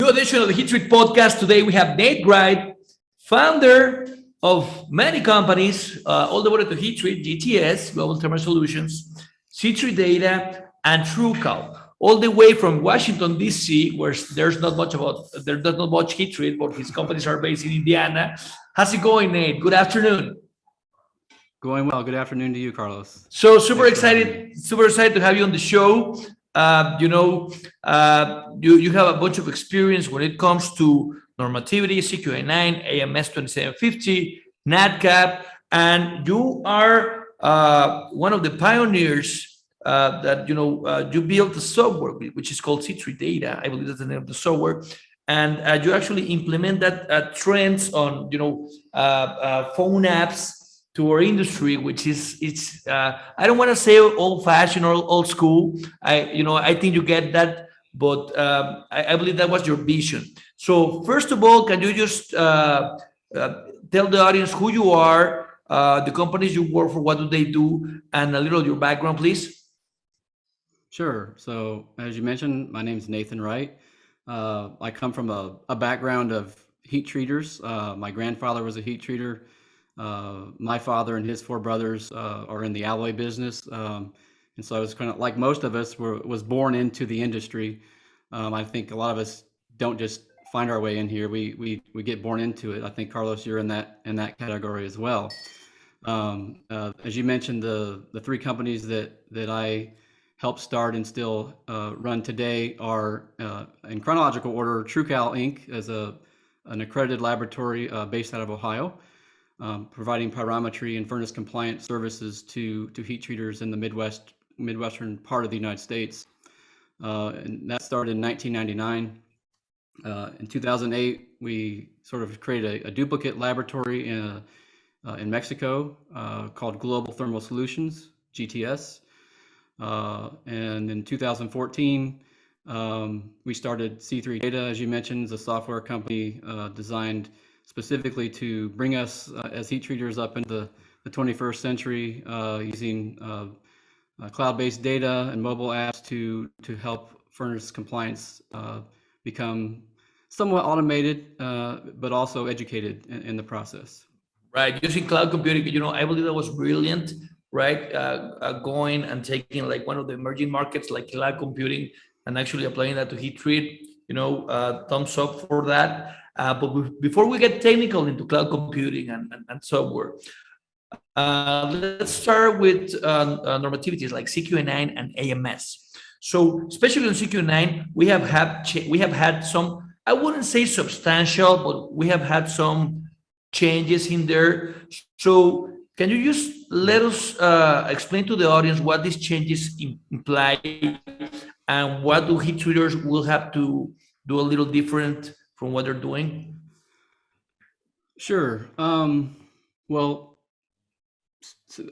new edition of the Heat Treat podcast. Today we have Nate Wright, founder of many companies, all the way to Heat Treat, GTS, Global Thermal Solutions, C3 Data, and Tru-Cal, all the way from Washington, D.C., where there's not much heat treat, but his companies are based in Indiana. How's it going, Nate? Good afternoon. Going well. Good afternoon to you, Carlos. So super excited to have you on the show. You have a bunch of experience when it comes to normativity, CQA9, AMS 2750, NatCap, and you are one of the pioneers that you built a software which is called C3 Data. I believe that's the name of the software, and you actually implement that trends on phone apps to our industry, which is I don't want to say old-fashioned or old school. I think you get that, but I believe that was your vision. So first of all, can you just tell the audience who you are, the companies you work for, what do they do, and a little of your background, please? Sure. So as you mentioned, my name is Nathan Wright. I come from a background of heat treaters. My grandfather was a heat treater. My father and his four brothers are in the alloy business, and so I was kind of like most of us was born into the industry. I think a lot of us don't just find our way in here; we get born into it. I think Carlos, you're in that category as well. As you mentioned, the three companies that I helped start and still run today are in chronological order: Tru-Cal Inc. as an accredited laboratory based out of Ohio. Providing pyrometry and furnace compliant services to heat treaters in the Midwestern part of the United States. And that started in 1999. In 2008, we sort of created a duplicate laboratory in Mexico called Global Thermal Solutions, GTS. And in 2014, we started C3 Data, as you mentioned, is a software company designed specifically to bring us as heat treaters up into the 21st century, using cloud-based data and mobile apps to help furnace compliance become somewhat automated, but also educated in the process. Right, using cloud computing, I believe that was brilliant, right? Going and taking like one of the emerging markets like cloud computing and actually applying that to heat treat, thumbs up for that. But before we get technical into cloud computing and software, let's start with normativities like CQA9 and AMS. So especially on CQA9, we have had some, I wouldn't say substantial, but we have had some changes in there. So can you just let us explain to the audience what these changes imply and what do heat treaters will have to do a little different from what they're doing? Sure. Well,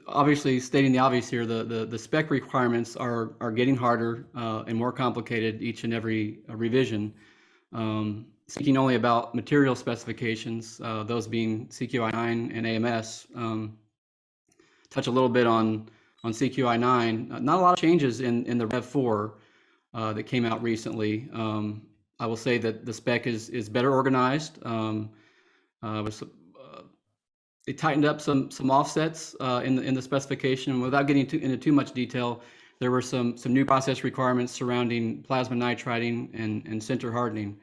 obviously stating the obvious here, the spec requirements are getting harder and more complicated each and every revision. Speaking only about material specifications, those being CQI9 and AMS, touch a little bit on CQI9. Not a lot of changes in the Rev 4 that came out recently. I will say that the spec is better organized. They tightened up some offsets in the specification. Without getting into too much detail, there were some new process requirements surrounding plasma nitriding and sinter hardening.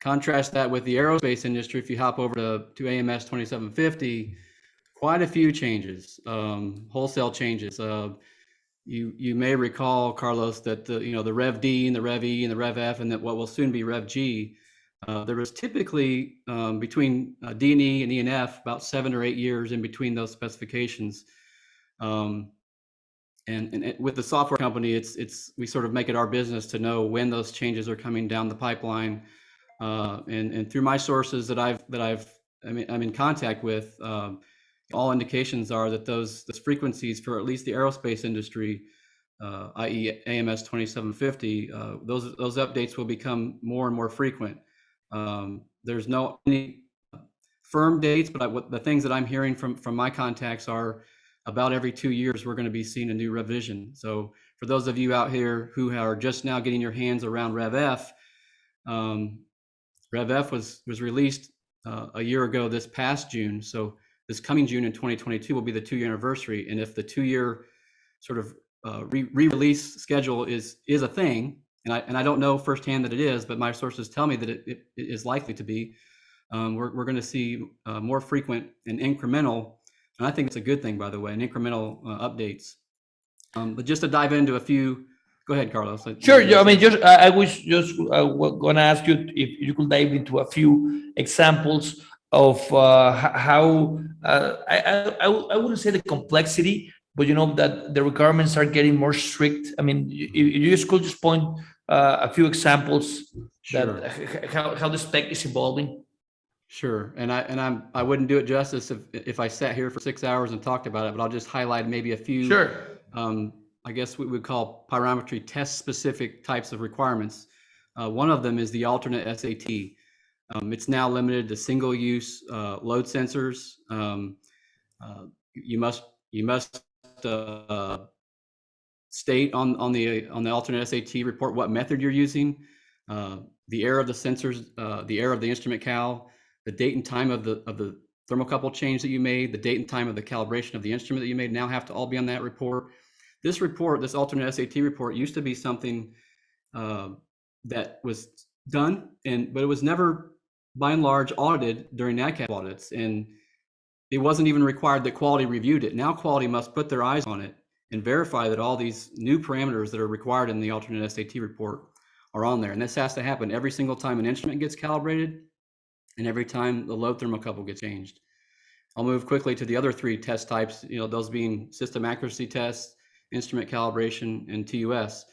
Contrast that with the aerospace industry. If you hop over to AMS 2750, quite a few changes, wholesale changes. You may recall, Carlos, that the Rev D and the Rev E and the Rev F and that what will soon be Rev G, there was typically between D and E and E and F about 7 or 8 years in between those specifications. And with the software company, we sort of make it our business to know when those changes are coming down the pipeline. And through my sources that I'm in contact with, all indications are that those frequencies for at least the aerospace industry, i.e. AMS 2750, those updates will become more and more frequent. There's no any firm dates, but the things that I'm hearing from my contacts are about every 2 years we're going to be seeing a new revision. So for those of you out here who are just now getting your hands around Rev F, Rev F was released a year ago this past June. So this coming June in 2022 will be the 2-year anniversary. And if the 2-year sort of re-release schedule is a thing, and I don't know firsthand that it is, but my sources tell me that it is likely to be. We're going to see more frequent and incremental, and I think it's a good thing, by the way, and incremental updates. But just to dive into a few, go ahead, Carlos. Sure. I mean, I was just going to ask you if you could dive into a few examples of how I wouldn't say the complexity, but that the requirements are getting more strict. I mean, you just could just point a few examples Sure. that how the spec is evolving. Sure, and I wouldn't do it justice if I sat here for 6 hours and talked about it, but I'll just highlight maybe a few. Sure. I guess we would call pyrometry test-specific types of requirements. One of them is the alternate SAT. It's now limited to single-use load sensors. You must state on the alternate SAT report what method you're using, the error of the sensors, the error of the instrument cal, the date and time of the thermocouple change that you made, the date and time of the calibration of the instrument that you made now have to all be on that report. This report, this alternate SAT report, used to be something that was done, but it was never, by and large, audited during NADCAP audits, and it wasn't even required that quality reviewed it. Now quality must put their eyes on it and verify that all these new parameters that are required in the alternate SAT report are on there. And this has to happen every single time an instrument gets calibrated and every time the load thermocouple gets changed. I'll move quickly to the other 3 test types, those being system accuracy tests, instrument calibration, and TUS.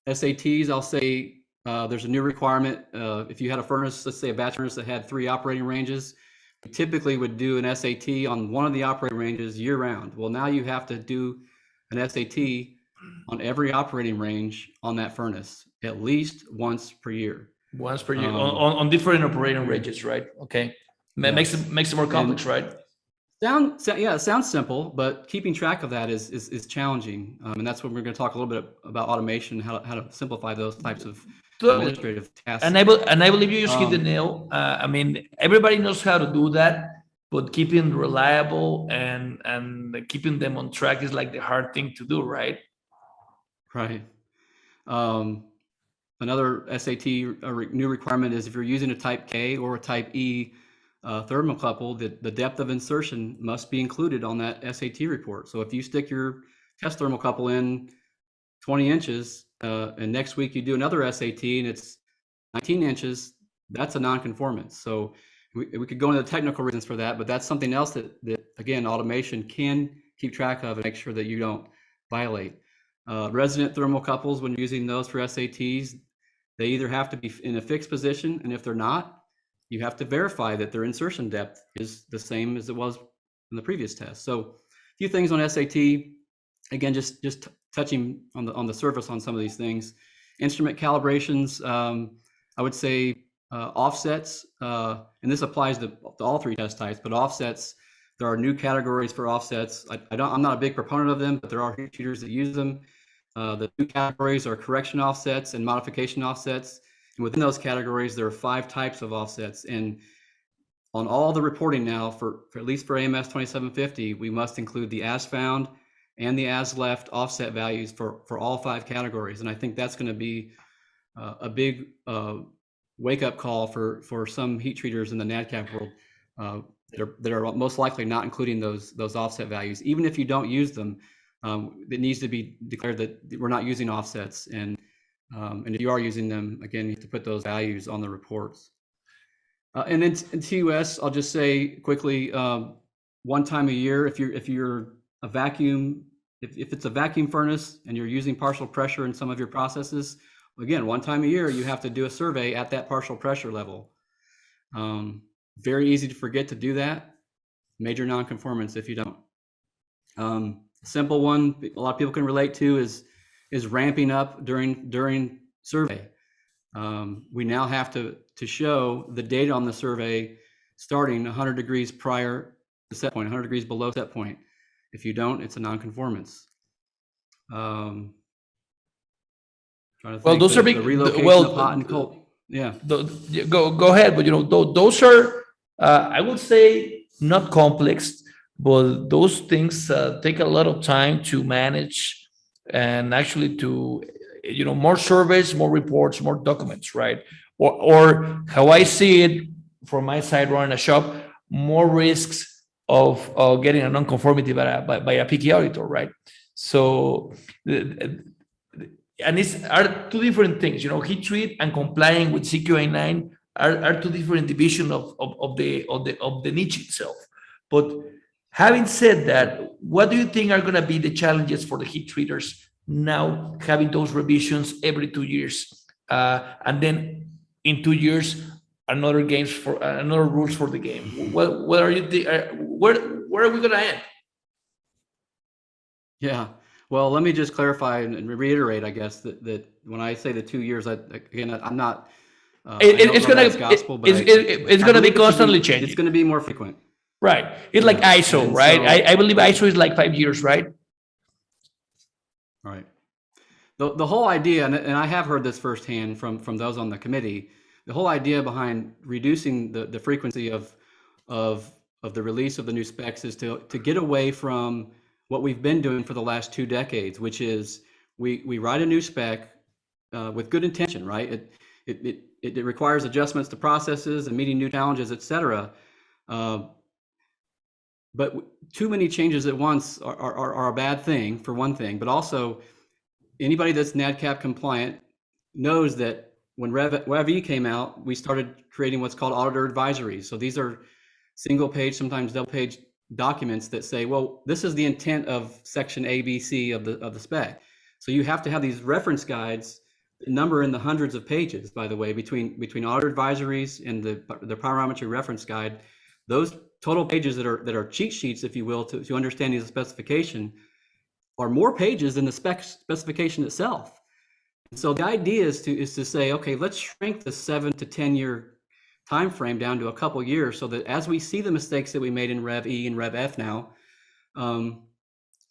SATs, I'll say there's a new requirement. If you had a furnace, let's say a batch furnace that had 3 operating ranges, we typically would do an SAT on one of the operating ranges year round. Well, now you have to do an SAT on every operating range on that furnace at least once per year. Once per year on different operating ranges, right? Okay, makes it more complex, right? It sounds simple, but keeping track of that is challenging, and that's what we're going to talk a little bit about automation, how to simplify those types of administrative tasks. And I believe you just hit the nail. I mean, everybody knows how to do that, but keeping reliable and keeping them on track is like the hard thing to do, right? Right. Another SAT new requirement is if you're using a type K or a type E thermocouple, the depth of insertion must be included on that SAT report. So if you stick your test thermocouple in 20 inches and next week you do another SAT and it's 19 inches, that's a nonconformance. So we could go into the technical reasons for that, but that's something else that again, automation can keep track of and make sure that you don't violate. Resident thermocouples, when using those for SATs, they either have to be in a fixed position, and if they're not, you have to verify that their insertion depth is the same as it was in the previous test. So a few things on SAT, again, just touching on the surface on some of these things. Instrument calibrations, I would say offsets, and this applies to all 3 test types, but offsets, there are new categories for offsets. I'm not a big proponent of them, but there are heat treaters that use them. The new categories are correction offsets and modification offsets. And within those categories, there are 5 types of offsets. And on all the reporting now, for at least for AMS 2750, we must include the as found and the as left offset values for all 5 categories. And I think that's going to be a big wake-up call for some heat treaters in the NADCAP world that are most likely not including those offset values. Even if you don't use them, it needs to be declared that we're not using offsets, and if you are using them, again, you have to put those values on the reports. And then in TUS, I'll just say quickly, one time a year, if you're a vacuum, if it's a vacuum furnace and you're using partial pressure in some of your processes, again, one time a year, you have to do a survey at that partial pressure level. Very easy to forget to do that. Major nonconformance if you don't. Simple one a lot of people can relate to is ramping up during survey. We now have to show the data on the survey starting 100 degrees prior to set point, 100 degrees below set point. If you don't, it's a nonconformance. Trying to Well, think those are the big. relocation of hot and Well, cold. Yeah. go ahead, but those are I would say not complex, but those things take a lot of time to manage, and actually to more surveys, more reports, more documents, right? Or how I see it from my side running a shop, more risks of getting a non-conformity by a picky auditor, right? So and it's are two different things. Heat treat and complying with CQA 9 are two different division of the niche itself. But having said that, what do you think are going to be the challenges for the heat treaters now, having those revisions every 2 years, and then in 2 years another rules for the game? What are you where are we going to end? Yeah. Well, let me just clarify and reiterate, I guess, that when I say the 2 years, again, I'm not, I don't It's know gonna that's gospel, but it's I gonna be believe constantly it's changing. going to be more frequent. Right. It's like Yeah. ISO, And right? so, I believe ISO is like 5 years, right? right. The whole idea, and I have heard this firsthand from those on the committee, the whole idea behind reducing the frequency of the release of the new specs is to get away from what we've been doing for the last 2 decades, which is we write a new spec with good intention, right? It requires adjustments to processes and meeting new challenges, et cetera. But too many changes at once are a bad thing, for one thing, but also anybody that's NADCAP compliant knows that when Rev E came out, we started creating what's called auditor advisories. So these are single page, sometimes double page documents that say, well, this is the intent of section A, B, C of the spec. So you have to have these reference guides, number in the hundreds of pages, by the way, between auditor advisories and the Pyrometry reference guide. Those total pages that are cheat sheets, if you will, to understanding the specification are more pages than the specification itself. And so the idea is to say, okay, let's shrink the 7 to 10 year time frame down to a couple years, so that as we see the mistakes that we made in Rev E and Rev F now,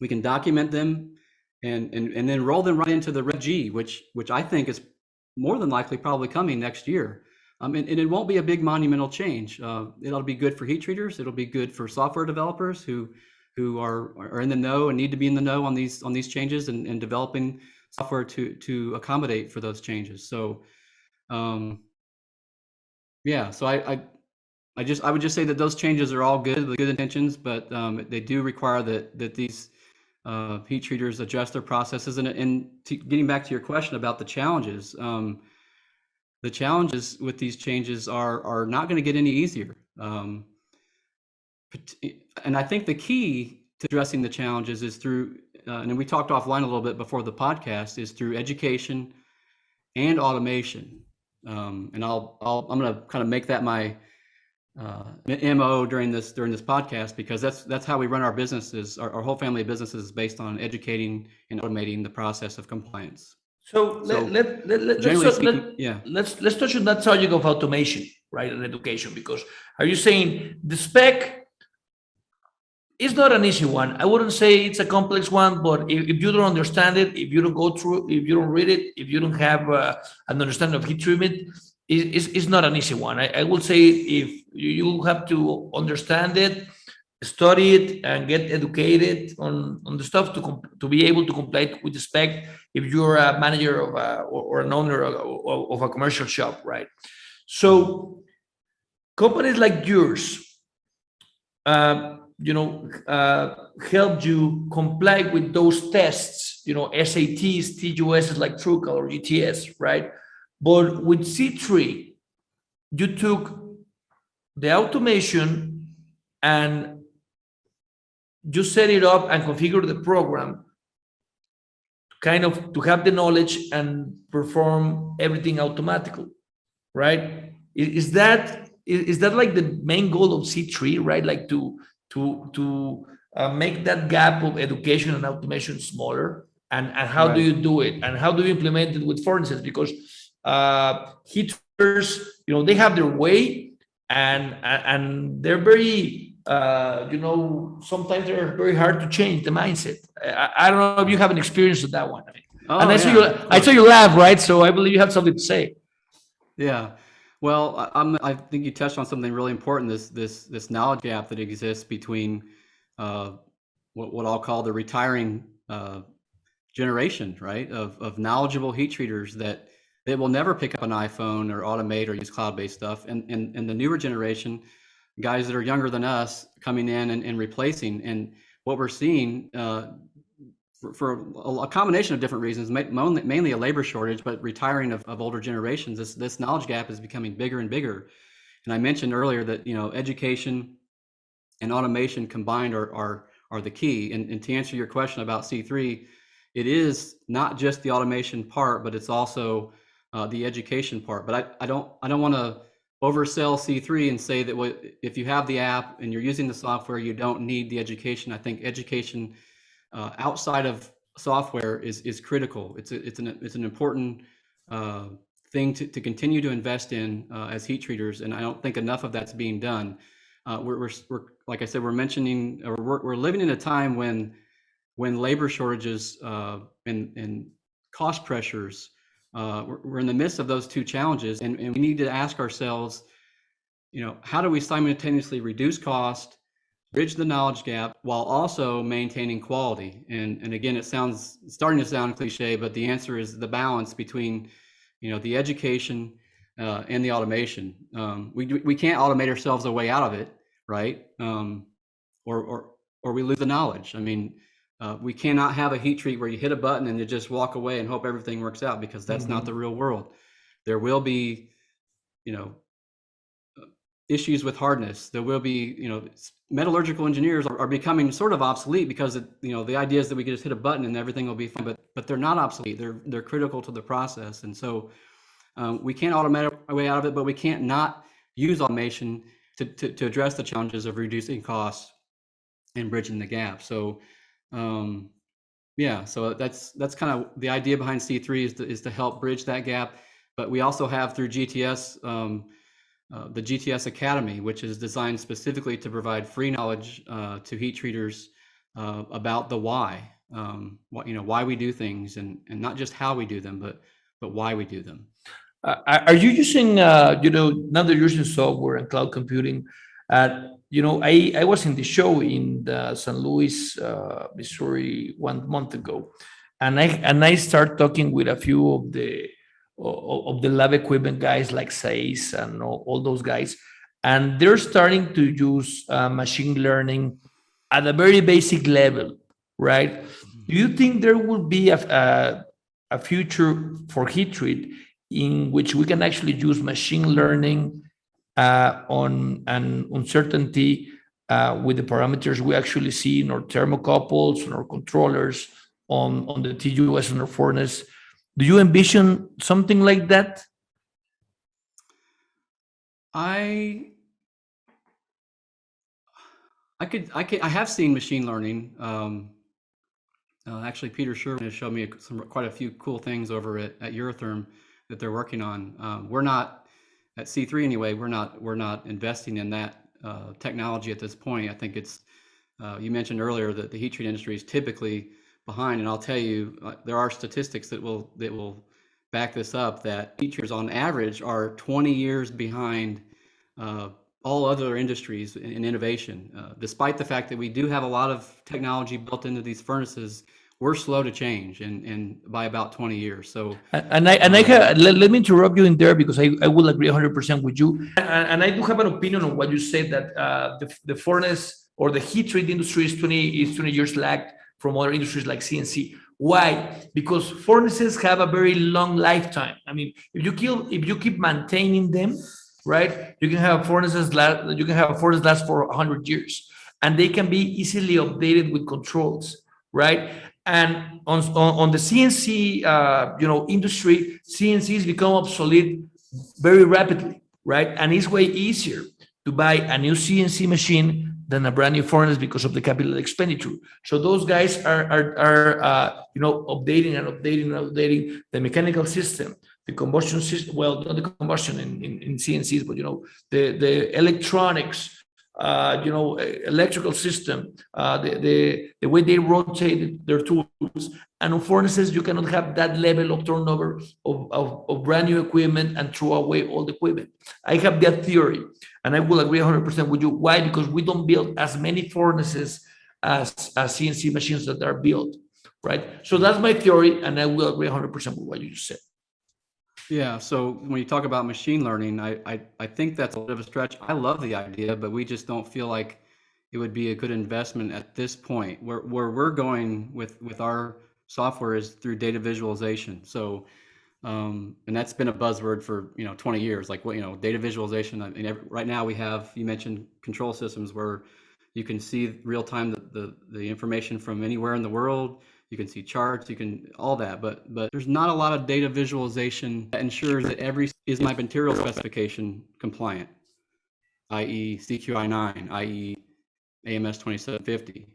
we can document them and then roll them right into the Rev G, which I think is more than likely probably coming next year. And it won't be a big monumental change. It'll be good for heat treaters. It'll be good for software developers who are in the know and need to be in the know on these changes and developing software to accommodate for those changes. So yeah, so I would just say that those changes are all good with good intentions, but they do require that these heat treaters adjust their processes. And getting back to your question about the challenges with these changes are not going to get any easier. And I think the key to addressing the challenges is through, and we talked offline a little bit before the podcast, is through education and automation. And I'm going to kind of make that my MO during this podcast, because that's how we run our businesses. Our whole family of businesses is based on educating and automating the process of compliance. So let's touch on that subject of automation, right, and education, because are you saying the spec is not an easy one? I wouldn't say it's a complex one, but if you don't understand it, if you don't go through, if you don't read it, if you don't have an understanding of heat treatment, it's not an easy one. I would say if you have to understand it, study it, and get educated on the stuff to be able to comply with the spec if you're a manager of or an owner of a commercial shop, right? So companies like yours, help you comply with those tests, SATs, TUSs like Tru-Cal or GTS, right? But with C3, you took the automation and you set it up and configure the program kind of to have the knowledge and perform everything automatically, right? Is that like the main goal of C3, right? Like to make that gap of education and automation smaller, and how do you do it, and how do you implement it with furnaces? Because heaters, they have their way, and they're very sometimes they're very hard to change the mindset. I don't know if you have an experience with that one. And Oh I saw you, yeah, of I saw course. you laugh, right? So I believe you have something to say. Yeah. Well, I think you touched on something really important. This knowledge gap that exists between uh, what I'll call the retiring generation, right? Of knowledgeable heat treaters that they will never pick up an iPhone or automate or use cloud-based stuff, and the newer generation, guys that are younger than us coming in and replacing. And what we're seeing for a combination of different reasons, mainly a labor shortage, but retiring of older generations, this knowledge gap is becoming bigger and bigger. And I mentioned earlier that, education and automation combined are the key. And to answer your question about C3, it is not just the automation part, but it's also the education part. But I don't want to oversell C3 and say that if you have the app and you're using the software, you don't need the education. I think education outside of software is critical. It's an important thing to continue to invest in as heat treaters, and I don't think enough of that's being done. We're like I said, we're living in a time when labor shortages and cost pressures, we're in the midst of those two challenges, and we need to ask ourselves, how do we simultaneously reduce cost, bridge the knowledge gap, while also maintaining quality? And again, it's starting to sound cliche, but the answer is the balance between, the education and the automation. We can't automate ourselves a way out of it, right? Or we lose the knowledge. I mean, we cannot have a heat treat where you hit a button and you just walk away and hope everything works out, because that's not the real world. There will be, issues with hardness. There will be, metallurgical engineers are becoming sort of obsolete because the idea is that we can just hit a button and everything will be fine, but they're not obsolete. They're critical to the process. And so we can't automate our way out of it, but we can't not use automation to address the challenges of reducing costs and bridging the gap. So so that's kind of the idea behind C3 is to help bridge that gap. But we also have through GTS, the GTS Academy, which is designed specifically to provide free knowledge to heat treaters about the why, why we do things, and not just how we do them, but why we do them. Are you using, now that you're using software and cloud computing? I was in the show in St. Louis, Missouri 1 month ago, and I start talking with a few of the lab equipment guys like Sace and all those guys, and they're starting to use machine learning at a very basic level, right? Do you think there will be a future for heat treat in which we can actually use machine learning on an uncertainty with the parameters we actually see in our thermocouples and our controllers on the TUS and our furnace? Do you envision something like that? I have seen machine learning. Actually, Peter Sherman has showed me quite a few cool things over at Eurotherm that they're working on. We're not at C3 anyway. We're not investing in that technology at this point. I think it's you mentioned earlier that the heat treat industry is typically behind, and I'll tell you, there are statistics that will back this up, that heat treaters on average are 20 years behind all other industries in innovation. Despite the fact that we do have a lot of technology built into these furnaces, we're slow to change, and by about 20 years. So, let me interrupt you in there, because I will agree 100% with you. And I do have an opinion on what you said, that the furnace or the heat treat industry is 20 years lagged from other industries like CNC. Why? Because furnaces have a very long lifetime. I mean, if you keep maintaining them, right, you can have furnaces last for 100 years, and they can be easily updated with controls, right? And on the CNC industry, CNCs become obsolete very rapidly, right? And it's way easier to buy a new CNC machine than a brand new furnace because of the capital expenditure. So those guys are updating the mechanical system, the combustion system. Well, not the combustion in CNCs, but the electronics electrical system, the way they rotate their tools. And on furnaces, you cannot have that level of turnover of brand new equipment and throw away old equipment. I have that theory, and I will agree 100% with you. Why? Because we don't build as many furnaces as CNC machines that are built, right? So that's my theory, and I will agree 100% with what you just said. Yeah, so when you talk about machine learning, I think that's a bit of a stretch. I love the idea, but we just don't feel like it would be a good investment at this point. Where we're going with our software is through data visualization. So, and that's been a buzzword for 20 years. Like data visualization. I mean, right now you mentioned control systems where you can see real time the information from anywhere in the world. You can see charts, you can all that, but there's not a lot of data visualization that ensures that is my material specification compliant, i.e. CQI9, i.e. AMS 2750,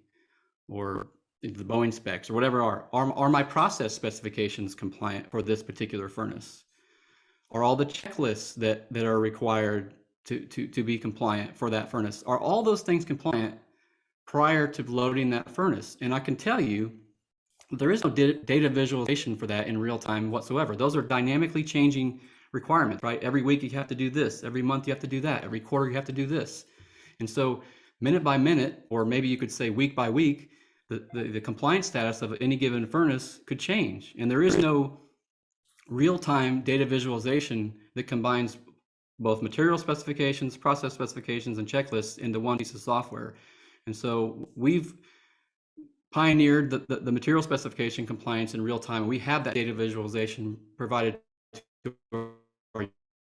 or the Boeing specs, or whatever are my process specifications compliant for this particular furnace? Are all the checklists that are required to be compliant for that furnace? Are all those things compliant prior to loading that furnace? And I can tell you, there is no data visualization for that in real time whatsoever. Those are dynamically changing requirements, right? Every week you have to do this. Every month you have to do that. Every quarter you have to do this. And so minute by minute, or maybe you could say week by week, the compliance status of any given furnace could change. And there is no real-time data visualization that combines both material specifications, process specifications, and checklists into one piece of software. And so we've pioneered the material specification compliance in real time. We have that data visualization provided to our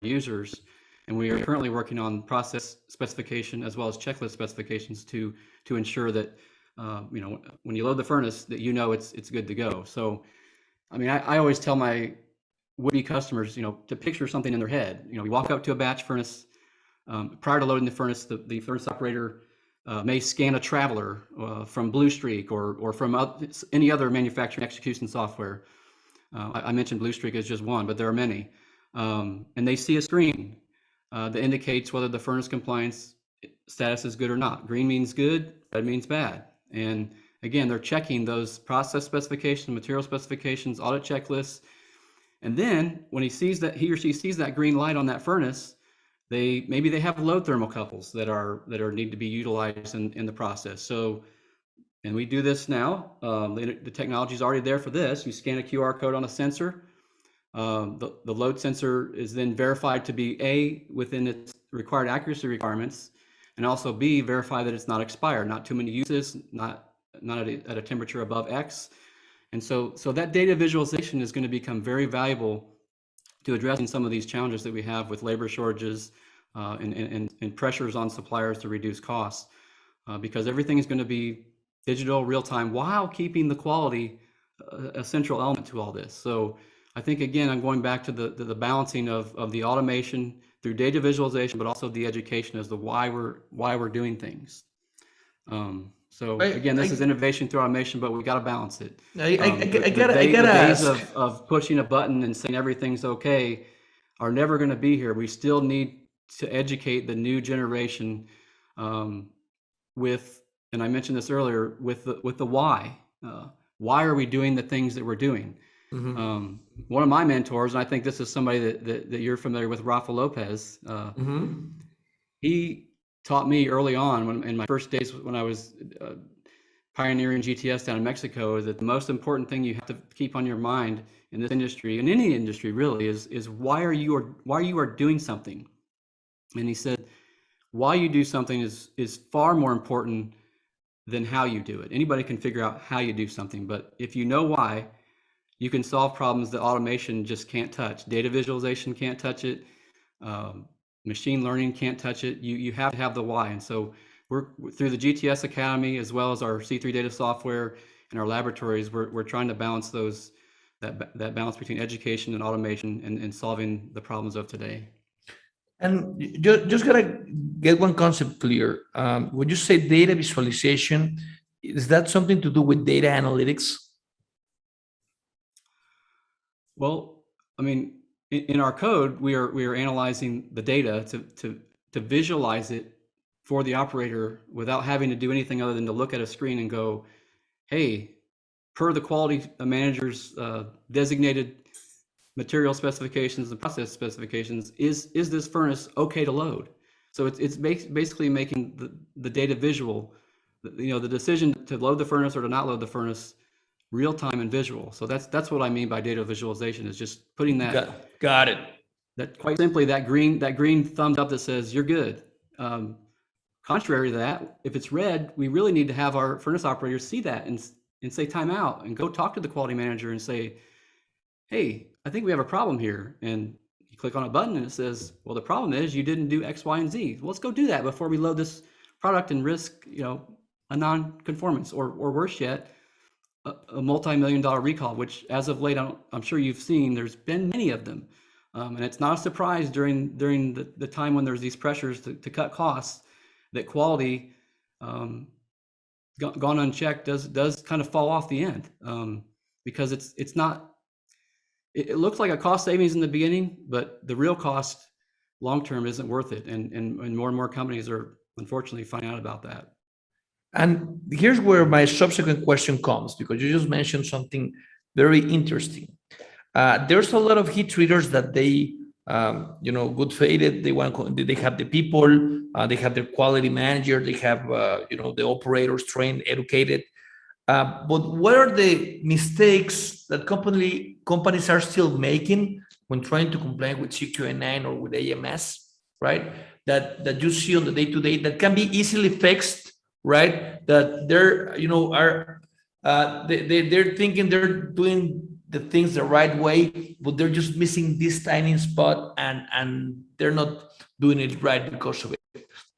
users, and we are currently working on process specification as well as checklist specifications to ensure that when you load the furnace, that it's good to go. So, I mean, I always tell my would-be customers, to picture something in their head. You walk up to a batch furnace. Prior to loading the furnace, the furnace operator may scan a traveler from Bluestreak or from any other manufacturing execution software. I mentioned Bluestreak as just one, but there are many. And they see a screen that indicates whether the furnace compliance status is good or not. Green means good, red means bad. And again, they're checking those process specifications, material specifications, audit checklists. And then when he or she sees that green light on that furnace, maybe they have load thermocouples that need to be utilized in the process. So, and we do this now. The technology is already there for this. You scan a QR code on a sensor. The load sensor is then verified to be A, within its required accuracy requirements, and also B, verify that it's not expired, not too many uses, not at a temperature above X. And so that data visualization is going to become very valuable to addressing some of these challenges that we have with labor shortages and pressures on suppliers to reduce costs, because everything is going to be digital, real time, while keeping the quality a central element to all this. So I think, again, I'm going back to the balancing of the automation through data visualization, but also the education as to why we're doing things. So again, this is innovation through automation, but we got to balance it. The days of pushing a button and saying everything's okay are never going to be here. We still need to educate the new generation and I mentioned this earlier, with the why. Why are we doing the things that we're doing? Mm-hmm. One of my mentors, and I think this is somebody that you're familiar with, Rafa Lopez. He taught me early on, in my first days when I was pioneering GTS down in Mexico, that the most important thing you have to keep on your mind in this industry, in any industry really, is why you are doing something. And he said, why you do something is far more important than how you do it. Anybody can figure out how you do something, but if you know why, you can solve problems that automation just can't touch. Data visualization can't touch it. Machine learning can't touch it. You have to have the why. And so we're through the GTS Academy, as well as our C3 data software and our laboratories, we're trying to balance that balance between education and automation and solving the problems of today. And just gotta get one concept clear. When you say data visualization, is that something to do with data analytics? Well, I mean, in our code, we are analyzing the data to visualize it for the operator without having to do anything other than to look at a screen and go, hey, per the quality manager's designated material specifications and process specifications, is this furnace okay to load? So it's basically making the data visual, the decision to load the furnace or to not load the furnace real time and visual. So that's what I mean by data visualization, is just putting that got it. That quite simply, that green thumbs up that says you're good. Contrary to that, if it's red, we really need to have our furnace operators see that and say time out and go talk to the quality manager and say, hey, I think we have a problem here. And you click on a button and it says, well, the problem is you didn't do X, Y, and Z. Well, let's go do that before we load this product and risk, a non-conformance, or worse yet, a multi-million-dollar recall, which as of late, I'm sure you've seen, there's been many of them. And it's not a surprise during the time when there's these pressures to cut costs, that quality gone unchecked does kind of fall off the end, because it's not, it looks like a cost savings in the beginning, but the real cost long term isn't worth it, and more companies are unfortunately finding out about that. And here's where my subsequent question comes, because you just mentioned something very interesting. There's a lot of heat treaters that they, good fated. They have the people, they have their quality manager, they have, the operators trained, educated. But what are the mistakes that companies are still making when trying to comply with CQI-9 or with AMS, right? That you see on the day-to-day that can be easily fixed, right? That they're, they're thinking they're doing the things the right way, but they're just missing this tiny spot, and they're not doing it right because of it.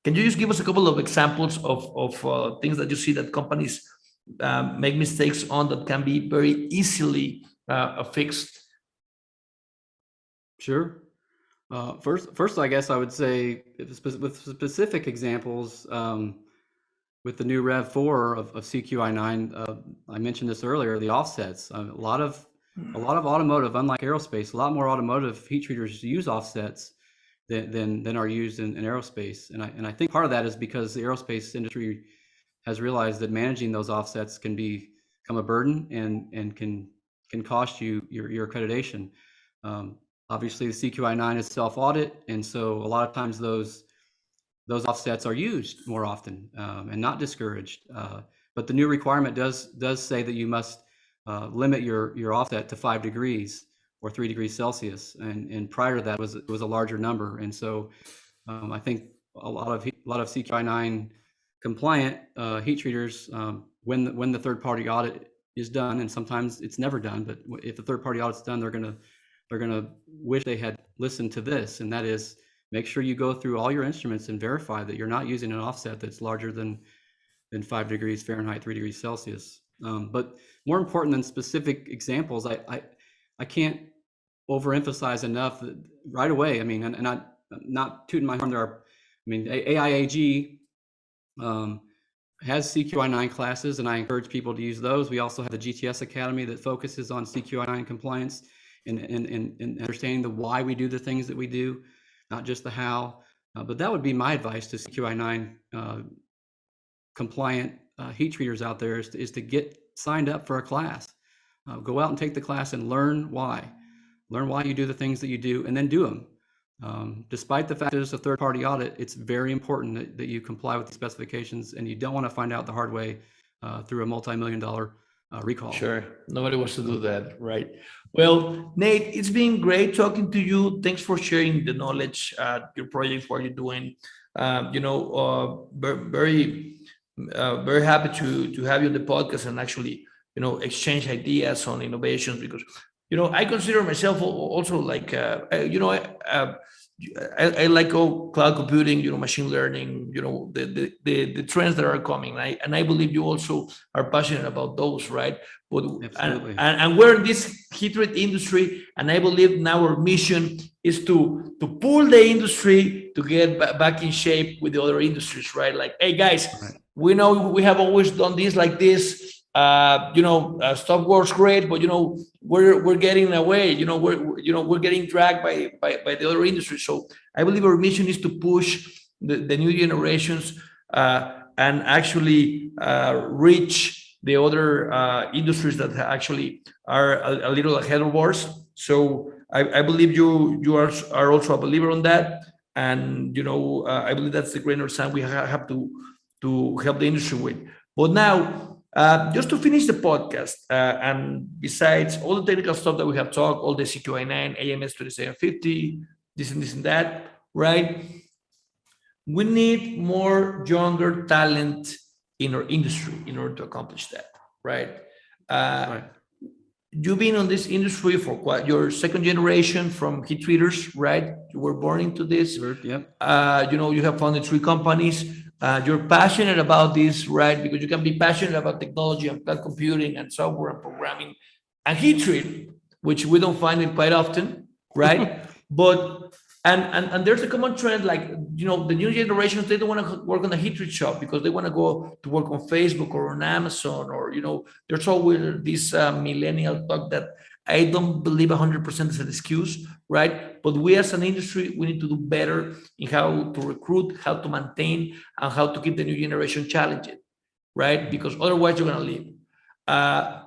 Can you just give us a couple of examples of things that you see that companies make mistakes on that can be very easily fixed? Sure. First, I guess I would say with specific examples, with the new Rev 4 of CQI-9, I mentioned this earlier, the offsets. A lot of automotive, unlike aerospace, a lot more automotive heat treaters use offsets than are used in aerospace. And I think part of that is because the aerospace industry has realized that managing those offsets can become a burden and can cost you your accreditation. Obviously, the CQI-9 is self-audit, and so a lot of times those offsets are used more often and not discouraged. But the new requirement does say that you must limit your offset to 5 degrees or 3 degrees Celsius, and prior to that it was a larger number. And so I think a lot of CQI-9 compliant heat treaters, when the third-party audit is done, and sometimes it's never done, but if the third-party audit's done, they're gonna wish they had listened to this, and that is, make sure you go through all your instruments and verify that you're not using an offset that's larger than 5 degrees Fahrenheit, 3 degrees Celsius. But more important than specific examples, I can't overemphasize enough that right away. I mean, and I'm not tooting my horn. AIAG has CQI-9 classes, and I encourage people to use those. We also have the GTS Academy that focuses on CQI-9 compliance and understanding the why we do the things that we do, not just the how. But that would be my advice to CQI-9 compliant heat treaters out there, is to get signed up for a class. Go out and take the class and learn why you do the things that you do, and then do them. Despite the fact that it's a third-party audit, it's very important that you comply with the specifications, and you don't want to find out the hard way through a multi-million-dollar recall. Sure, nobody wants to do that, right? Well, Nate, it's been great talking to you. Thanks for sharing the knowledge, your projects, what you're doing. Very happy to have you on the podcast and actually, exchange ideas on innovations, because, I consider myself also like, I like all cloud computing, machine learning, the trends that are coming, right? And I believe you also are passionate about those, right? But and we're in this heat rate industry, and I believe now our mission is to pull the industry to get back in shape with the other industries, right? Like, hey guys, right, we know we have always done this like this. Stuff works great, but we're getting away. We're getting dragged by the other industry. So I believe our mission is to push the new generations and actually reach the other industries that actually are a little ahead of ours. So I believe you are also a believer on that, and I believe that's the greater sign we have to help the industry with. But now, just to finish the podcast, and besides all the technical stuff that we have talked, all the CQI9, AMS 2750, this and that, right? We need more younger talent in our industry in order to accomplish that, right? Right. You've been on this industry for quite your second generation from heat treaters, right? You were born into this. Yep. You have founded 3 companies. You're passionate about this, right? Because you can be passionate about technology and cloud computing and software and programming and heat treat, which we don't find it quite often, right? But and there's a common trend, like the new generations, they don't want to work on a heat treat shop because they want to go to work on Facebook or on Amazon, or there's always this millennial talk that I don't believe 100% is an excuse, right? But we as an industry, we need to do better in how to recruit, how to maintain, and how to keep the new generation challenged, right? Because otherwise you're going to leave.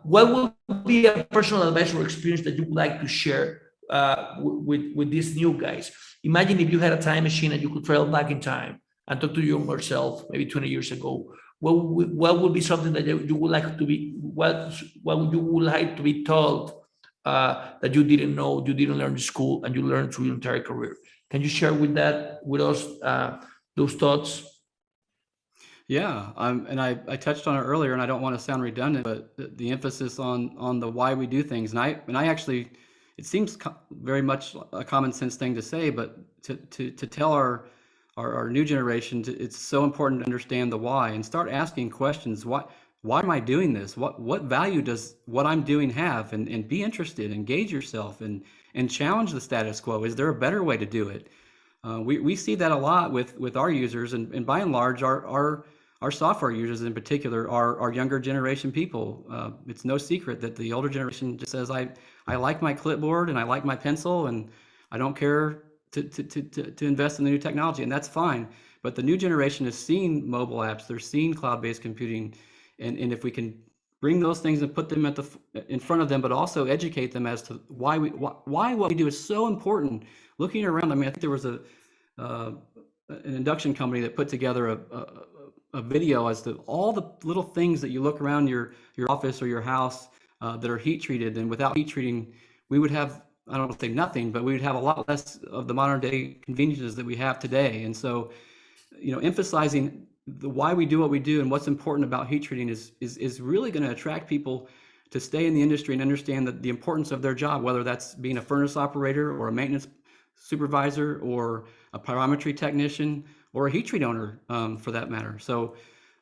What would be a personal advice or experience that you would like to share with these new guys? Imagine if you had a time machine and you could travel back in time and talk to your younger self, maybe 20 years ago. What would be something that you would like to be? What would you would like to be told that you didn't know, you didn't learn in school, and you learned through your entire career? Can you share with us those thoughts? Yeah, and I touched on it earlier, and I don't want to sound redundant, but the emphasis on the why we do things, and I actually, it seems very much a common sense thing to say, but to tell our new generation, it's so important to understand the why and start asking questions. Why am I doing this? What value does what I'm doing have? And be interested, engage yourself, and challenge the status quo. Is there a better way to do it? We see that a lot with our users, and by and large, our software users in particular are younger generation people. It's no secret that the older generation just says, I like my clipboard and I like my pencil, and I don't care to invest in the new technology, and that's fine. But the new generation is seeing mobile apps, they're seeing cloud-based computing, and if we can bring those things and put them in front of them, but also educate them as to why what we do is so important. Looking around, I mean, I think there was an induction company that put together a video as to all the little things that you look around your office or your house that are heat treated, and without heat treating, we would have, I don't want to say nothing, but we would have a lot less of the modern day conveniences that we have today. And so, emphasizing the why we do what we do and what's important about heat treating is really going to attract people to stay in the industry and understand the importance of their job, whether that's being a furnace operator or a maintenance supervisor or a pyrometry technician or a heat treat owner, for that matter. So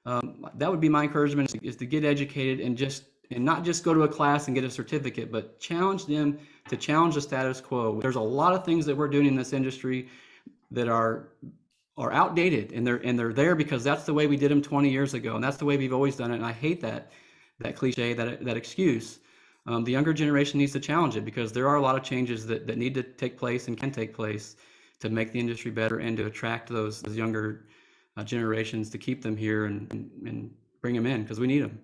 that would be my encouragement, is to get educated and not just go to a class and get a certificate, but challenge them to challenge the status quo. There's a lot of things that we're doing in this industry that are outdated, and they're there because that's the way we did them 20 years ago, and that's the way we've always done it. And I hate that cliche, that excuse. The younger generation needs to challenge it, because there are a lot of changes that need to take place and can take place to make the industry better and to attract those younger generations, to keep them here and bring them in, because we need them.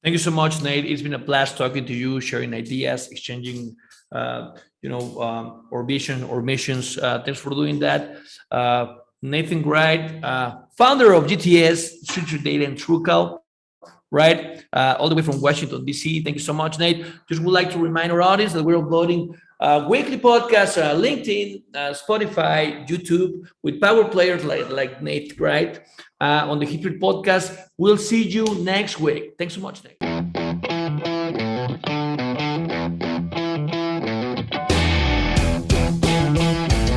Thank you so much, Nate. It's been a blast talking to you, sharing ideas, exchanging, our vision or missions. Thanks for doing that. Nathan Wright, founder of GTS, Structured Data and Tru-Cal, right? All the way from Washington, D.C. Thank you so much, Nate. Just would like to remind our audience that we're uploading weekly podcasts, LinkedIn, Spotify, YouTube, with power players like Nate Wright on the Heat Treat podcast. We'll see you next week. Thanks so much, Nate.